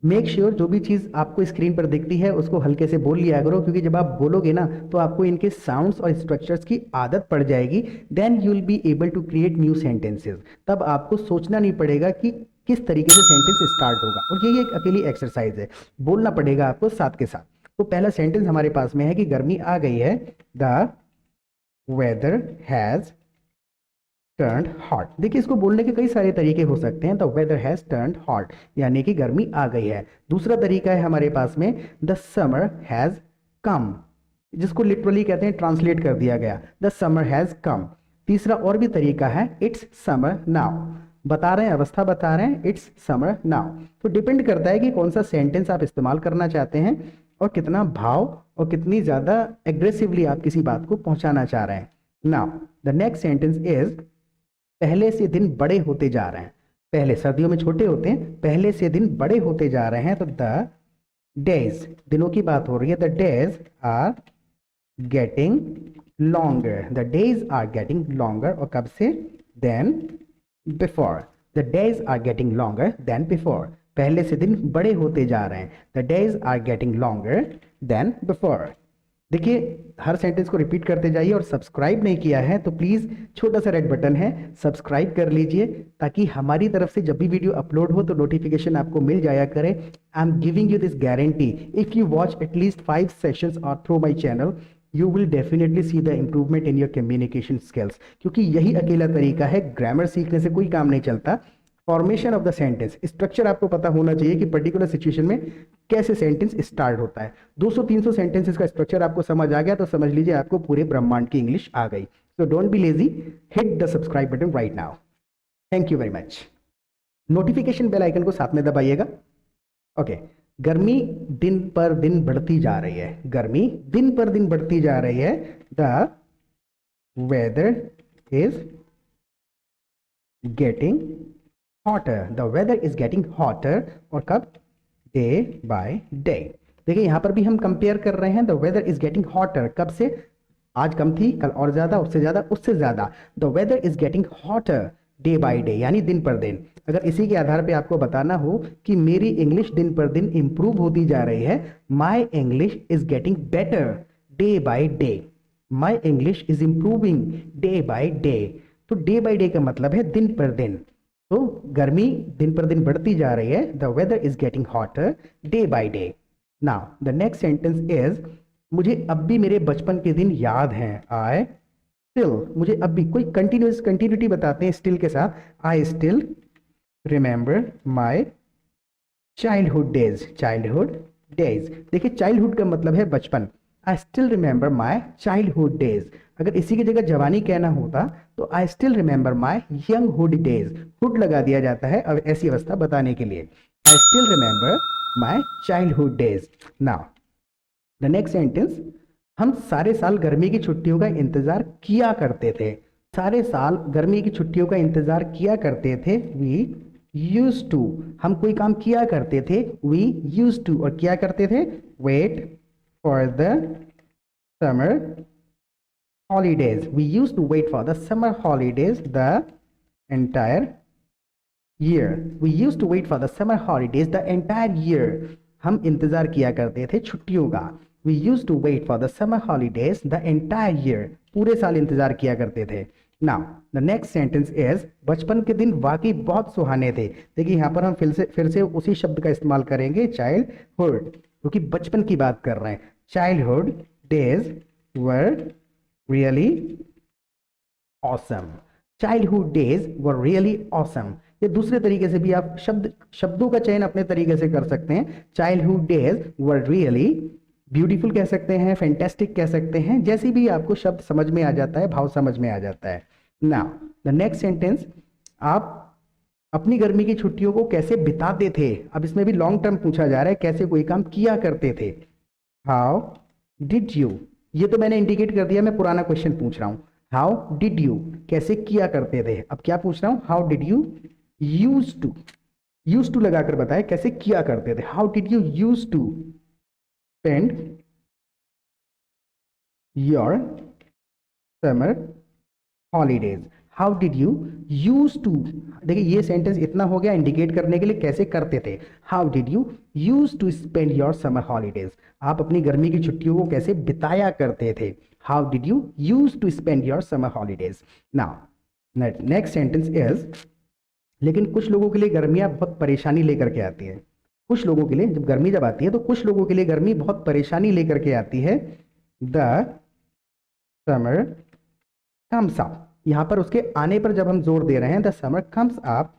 Make sure जो भी चीज़ आपको स्क्रीन पर दिखती है उसको हल्के से बोल लिया करो, क्योंकि जब आप बोलोगे ना तो आपको इनके साउंड्स और स्ट्रक्चर्स की आदत पड़ जाएगी। Then you will be able to create new sentences. तब आपको सोचना नहीं पड़ेगा कि किस तरीके से सेंटेंस स्टार्ट होगा, और यही एक अकेली एक्सरसाइज है, बोलना पड़ेगा आपको साथ के साथ। तो पहला सेंटेंस हमारे पास में है कि गर्मी आ गई है। The weather has turned hot. देखिए, इसको बोलने के कई सारे तरीके हो सकते हैं। The weather has turned hot यानी कि गर्मी आ गई है। दूसरा तरीका है हमारे पास में द समर हैज कम, जिसको लिटरली कहते हैं, ट्रांसलेट कर दिया गया, द समर हैज कम। तीसरा और भी तरीका है, इट्स समर नाउ, बता रहे हैं, अवस्था बता रहे हैं, इट्स समर नाउ। तो डिपेंड करता है कि कौन सा सेंटेंस आप इस्तेमाल करना चाहते हैं और कितना भाव और कितनी ज्यादा एग्रेसिवली आप किसी बात को पहुंचाना चाह रहे हैं। Now the next sentence is पहले से दिन बड़े होते जा रहे हैं। पहले सर्दियों में छोटे होते हैं, पहले से दिन बड़े होते जा रहे हैं। तो द डेज, दिनों की बात हो रही है, the days are getting longer, the days are getting longer, और कब से, than before, the days are getting longer than before, पहले से दिन बड़े होते जा रहे हैं, the days are getting longer than before. देखिए, हर सेंटेंस को रिपीट करते जाइए, और सब्सक्राइब नहीं किया है तो प्लीज़ छोटा सा रेड बटन है, सब्सक्राइब कर लीजिए, ताकि हमारी तरफ से जब भी वीडियो अपलोड हो तो नोटिफिकेशन आपको मिल जाया करे। I am giving you this guarantee, if you watch at least 5 sessions और through my channel, you will definitely see the improvement in your communication skills. क्योंकि यही अकेला तरीका है, ग्रामर सीखने से कोई काम नहीं चलता। Formation of the sentence, structure आपको पता होना चाहिए कि पर्टिकुलर सिचुएशन में कैसे सेंटेंस स्टार्ट होता है। 200-300 सेंटेंसेस का स्ट्रक्चर आपको समझ आ गया तो समझ लीजिए आपको पूरे ब्रह्मांड की इंग्लिश आ गई। So don't be lazy, hit the subscribe button right now. Thank you very much. Notification bell icon को साथ में दबाइएगा। ओके, गर्मी दिन पर दिन बढ़ती जा रही है, गर्मी दिन पर दिन बढ़ती जा रही है। The weather is getting hotter, the weather is getting hotter, और कब, डे बाय डे। देखिए, यहां पर भी हम कंपेयर कर रहे हैं, the weather is getting hotter, कब से, आज कम थी, कल और ज्यादा, उससे ज्यादा, उससे ज्यादा। The weather is getting hotter day by day, यानी दिन पर दिन। अगर इसी के आधार पे आपको बताना हो कि मेरी इंग्लिश दिन पर दिन इंप्रूव होती जा रही है, my English is getting better day by day, my English is improving day by day. तो डे बाय डे का मतलब है दिन पर दिन। तो गर्मी दिन पर दिन बढ़ती जा रही है, the weather is getting hotter day by day. Now the next sentence is, मुझे अब भी मेरे बचपन के दिन याद हैं। आई स्टिल, मुझे अब भी, कोई कंटिन्यूटी बताते हैं स्टिल के साथ, I still remember my childhood days, childhood days. देखिए, चाइल्डहुड का मतलब है बचपन, I still remember my childhood days. अगर इसी की जगह जवानी कहना होता तो I still remember my younghood days, hood लगा दिया जाता है अब ऐसी अवस्था बताने के लिए। आई still remember my childhood days. Now the next sentence, हम सारे साल गर्मी की छुट्टियों का इंतजार किया करते थे, सारे साल गर्मी की छुट्टियों का इंतजार किया करते थे। वी यूज टू, हम कोई काम किया करते थे, वी यूज टू, और क्या करते थे, wait for the summer holidays, we used to wait for the summer holidays the entire year, we used to wait for the summer holidays the entire year, हम इंतजार किया करते थे छुट्टियों का। we used to wait for the summer holidays the entire year, पूरे साल इंतजार किया करते थे। now the next sentence is, बचपन के दिन वाकई बहुत सुहाने थे। देखिए, यहाँ पर हम फिर से उसी शब्द का इस्तेमाल करेंगे, चाइल्डहुड, क्योंकि बचपन की बात कर रहे हैं। Childhood days were really awesome, childhood days were really awesome। ये दूसरे तरीके से भी आप शब्दों का चयन अपने तरीके से कर सकते हैं। Childhood days were really beautiful कह सकते हैं, फैंटेस्टिक कह सकते हैं, जैसे भी आपको शब्द समझ में आ जाता है, भाव समझ में आ जाता है। नाउ द नेक्स्ट सेंटेंस, आप अपनी गर्मी की छुट्टियों को कैसे बिताते थे। अब इसमें भी लॉन्ग टर्म पूछा जा रहा है, कैसे कोई काम किया करते थे। हाउ डिड यू, ये तो मैंने इंडिकेट कर दिया, मैं पुराना क्वेश्चन पूछ रहा हूं। हाउ डिड यू, कैसे किया करते थे। अब क्या पूछ रहा हूं, how did you use to लगाकर बताए कैसे किया करते थे। How did you use to spend your summer holidays, how did you use to, देखिए ये सेंटेंस इतना हो गया इंडिकेट करने के लिए कैसे करते थे। How did you use to spend your summer holidays, आप अपनी गर्मी की छुट्टियों को कैसे बिताया करते थे। How did you use to spend your summer holidays. Now next sentence is, लेकिन कुछ लोगों के लिए गर्मियां बहुत परेशानी लेकर के आती है। कुछ लोगों के लिए जब गर्मी जब आती है तो कुछ लोगों के लिए गर्मी बहुत परेशानी लेकर के आती है। द समर कम्स अप, यहां पर उसके आने पर जब हम जोर दे रहे हैं, the summer comes up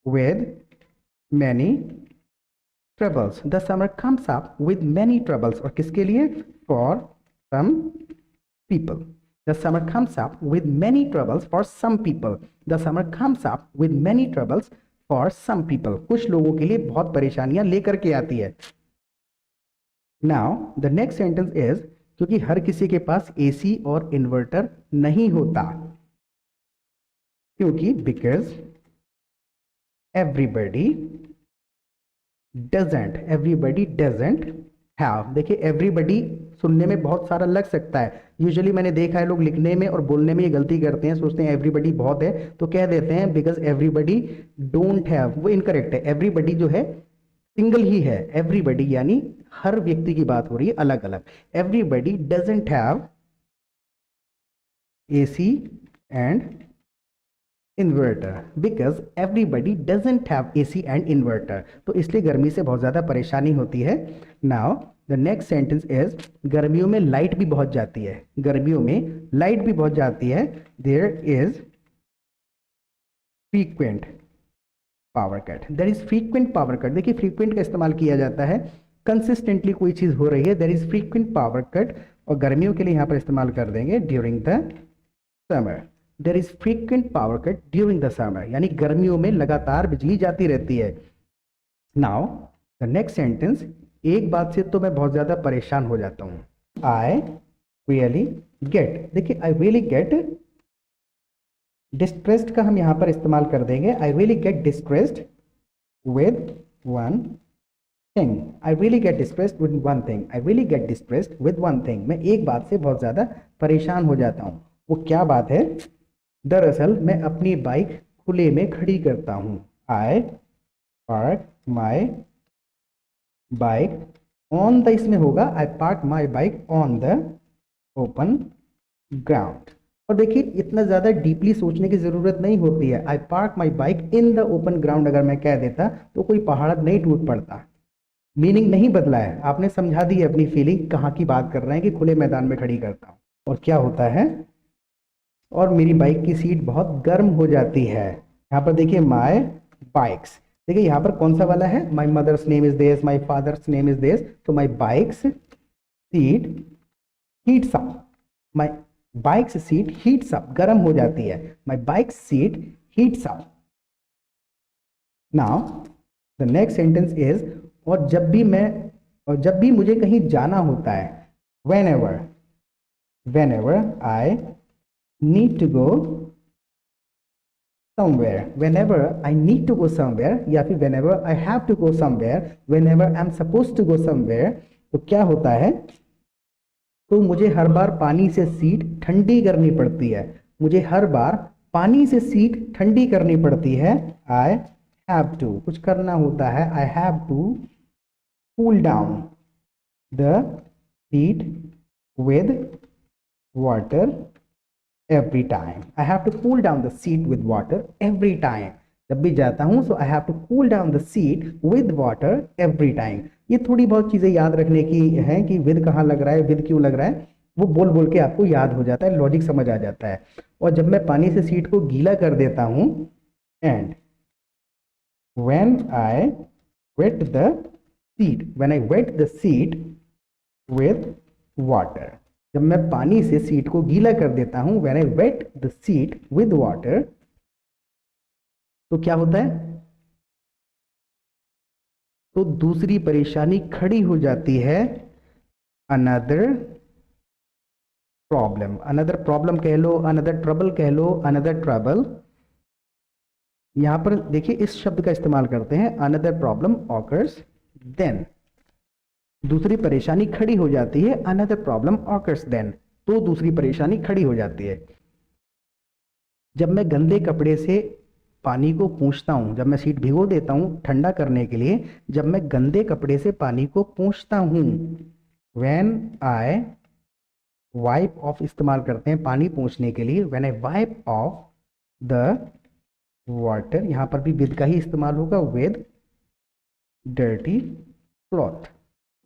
with many troubles, the summer comes up with many troubles, और किसके लिए, for some people. The summer comes up with many troubles for some people. The summer comes up with many troubles for some people. कुछ लोगों के लिए बहुत परेशानियां लेकर के आती है। Now the next sentence is, क्योंकि हर किसी के पास एसी और इन्वर्टर नहीं होता, क्योंकि because everybody doesn't have, देखिए everybody सुनने में बहुत सारा लग सकता है, यूजुअली मैंने देखा है लोग लिखने में और बोलने में ये गलती करते हैं, सोचते हैं एवरीबडी बहुत है तो कह देते हैं बिकॉज एवरीबडी डोंट हैव, वो इनकरेक्ट है। एवरीबडी जो है सिंगल ही है, एवरीबडी यानी हर व्यक्ति की बात हो रही है अलग अलग। Everybody doesn't have AC and inverter, because everybody doesn't have AC and inverter, तो इसलिए गर्मी से बहुत ज़्यादा परेशानी होती है। Now the next sentence is, गर्मियों में लाइट भी बहुत जाती है, गर्मियों में लाइट भी बहुत जाती है। There is frequent power cut, there is frequent power cut, देखिए फ्रीक्वेंट का इस्तेमाल किया जाता है कंसिस्टेंटली कोई चीज़ हो रही है, there is frequent power cut, और गर्मियों के लिए यहाँ पर इस्तेमाल कर देंगे during the summer. There is frequent power cut during the summer, यानी गर्मियों में लगातार बिजली जाती रहती है। नाउ द नेक्स्ट सेंटेंस, एक बात से तो मैं बहुत ज्यादा परेशान हो जाता हूं, आई रियली गेट, देखिए आई रियली गेट डिस्ट्रेस्ड का हम यहां पर इस्तेमाल कर देंगे। I really get distressed with one thing, I really get distressed with one thing, I really get distressed with one thing, मैं एक बात से बहुत ज्यादा परेशान हो जाता हूं। वो क्या बात है, दरअसल मैं अपनी बाइक खुले में खड़ी करता हूं। आई park my bike on the, इसमें होगा आई park my bike on the open ground, और देखिए इतना ज़्यादा डीपली सोचने की ज़रूरत नहीं होती है। आई park my bike in the open ground अगर मैं कह देता तो कोई पहाड़ नहीं टूट पड़ता, मीनिंग नहीं बदला है, आपने समझा दी है अपनी फीलिंग कहाँ की बात कर रहे हैं कि खुले मैदान में खड़ी करता हूँ। और क्या होता है, और मेरी बाइक की सीट बहुत गर्म हो जाती है। यहाँ पर देखिए माई बाइक्स, देखिए यहाँ पर कौन सा वाला है, my mother's name is this, my father's name is this, तो my bike's seat heats up, my bike's seat heats up, गर्म हो जाती है, my bike's seat heats up. Now the next sentence is, और जब भी मुझे कहीं जाना होता है, whenever I need to go somewhere, whenever I need to go somewhere, या फिर whenever I have to go somewhere, whenever I'm supposed to go somewhere, तो क्या होता है, तो मुझे हर बार पानी से सीट ठंडी करनी पड़ती है, मुझे हर बार पानी से सीट ठंडी करनी पड़ती है। I have to, कुछ करना होता है, I have to cool down the seat with water every time. I have to cool down the seat with water every time. जब भी जाता हूं so I have to cool down the seat with water every time. ये थोड़ी बहुत चीजें याद रखने की है कि with कहाँ लग रहा है, with क्यों लग रहा है, वो बोल बोल के आपको याद हो जाता है, लॉजिक समझ आ जाता है। और जब मैं पानी से सीट को गीला कर देता हूं, and when I wet the seat with water, जब मैं पानी से सीट को गीला कर देता हूं, when I wet the seat with water, तो क्या होता है, तो दूसरी परेशानी खड़ी हो जाती है, another problem कह लो, another trouble कह लो, another trouble। यहां पर देखिए इस शब्द का इस्तेमाल करते हैं, another problem occurs then, दूसरी परेशानी खड़ी हो जाती है, another problem occurs then, तो दूसरी परेशानी खड़ी हो जाती है। जब मैं गंदे कपड़े से पानी को पूंछता हूँ, जब मैं सीट भिगो देता हूँ ठंडा करने के लिए, जब मैं गंदे कपड़े से पानी को पूंछता हूँ, व्हेन आई वाइप ऑफ इस्तेमाल करते हैं पानी पूंछने के लिए, when I wipe off the water, यहां पर भी विद का ही इस्तेमाल होगा, with dirty cloth.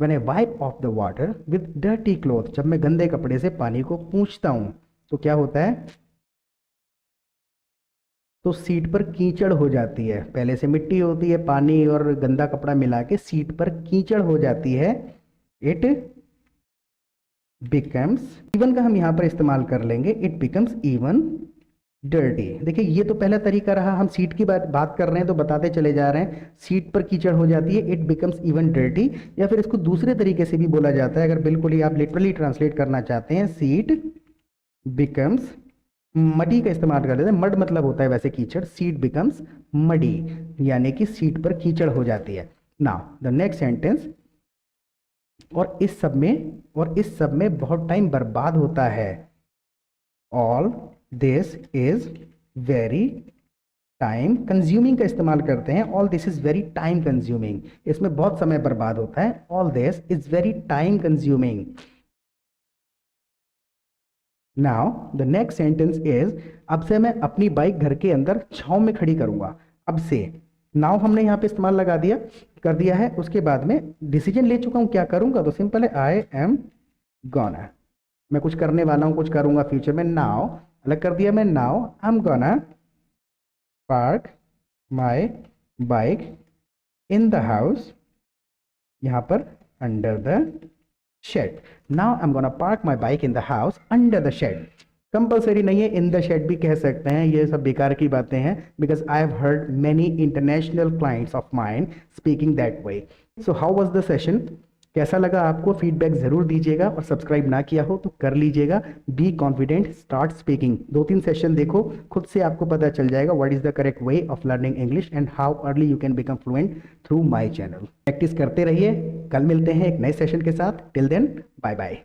When I wipe off the water with dirty cloth, जब मैं गंदे कपड़े से पानी को पूंछता हूं तो क्या होता है, तो सीट पर कीचड़ हो जाती है। पहले से मिट्टी होती है, पानी और गंदा कपड़ा मिला के सीट पर कीचड़ हो जाती है। इट बिकम्स, इवन का हम यहां पर इस्तेमाल कर लेंगे, इट बिकम्स इवन डर्टी। देखिए ये तो पहला तरीका रहा, हम सीट की बात कर रहे हैं तो बताते चले जा रहे हैं, सीट पर कीचड़ हो जाती है, इट बिकम्स इवन डर्टी। या फिर इसको दूसरे तरीके से भी बोला जाता है, अगर बिल्कुल ही आप लिटरली ट्रांसलेट करना चाहते हैं, सीट बिकम्स मडी का इस्तेमाल कर देते हैं। मड मतलब होता है वैसे कीचड़, सीट बिकम्स मडी, यानी कि सीट पर कीचड़ हो जाती है। नाउ द नेक्स्ट सेंटेंस, और इस सब में बहुत टाइम बर्बाद होता है। All this is very time consuming का इस्तेमाल करते हैं, all this is very time consuming, इसमें बहुत समय बर्बाद होता है। All this is very time consuming. Now the next sentence is, अब से मैं अपनी बाइक घर के अंदर छांव में खड़ी करूंगा। अब से, नाउ हमने यहाँ पे इस्तेमाल लगा दिया कर दिया है, उसके बाद में डिसीजन ले चुका हूँ क्या करूंगा, तो सिंपल है, आई एम गोना, मैं कुछ करने वाला हूँ, कुछ करूंगा फ्यूचर में। नाउ अलग कर दिया मैं, now I am gonna park my bike in the house, यहाँ पर under the shade. Now I am gonna park my bike in the house under the shade. Compulsory नहीं है, इन द शेड भी कह सकते हैं, ये सब बेकार की बातें हैं, because I have heard many international clients of mine speaking that way. So how was the session, कैसा लगा आपको, फीडबैक जरूर दीजिएगा, और सब्सक्राइब ना किया हो तो कर लीजिएगा। Be confident, start speaking, 2-3 session देखो, खुद से आपको पता चल जाएगा what is the correct way of learning English and how early you can become fluent through my channel. Practice करते रहिए, कल मिलते हैं एक नए सेशन के साथ। Till then bye bye.